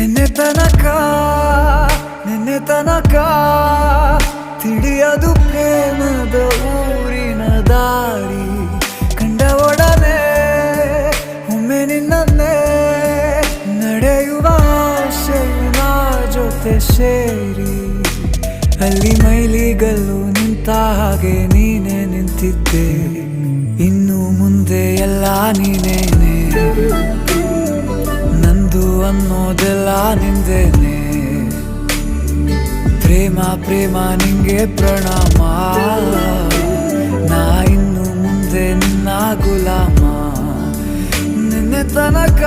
ನಿನ್ನೆ ತನಕ ನಿನ್ನೆ ತನಕ ತಿಳಿಯದು ಪ್ರೇಮದ ಊರಿನ ದಾರಿ ಕಂಡ ಒಡನೆ ಒಮ್ಮೆ ನಿನ್ನೇ ನಡೆಯುವ ಆಸೆಯ ಜೊತೆ ಸೇರಿ ಅಲ್ಲಿ ಮೈಲಿಗಲ್ಲು ನಿಂತ ಹಾಗೆ ನೀನೆ ನಿಂತಿದ್ದೆ ಇನ್ನು ಮುಂದೆ ಎಲ್ಲ ನೀನೇನೆ ನಂದು ಅನ್ನೋದೆಲ್ಲ ನಿಂದೇನೆ ಪ್ರೇಮ ಪ್ರೇಮ ನಿಂಗೆ ಪ್ರಣಾಮ ನಾ ಇನ್ನು ಮುಂದೆ ನಿನ್ನ ಗುಲಾಮ ನಿನ್ನೆ ತನಕ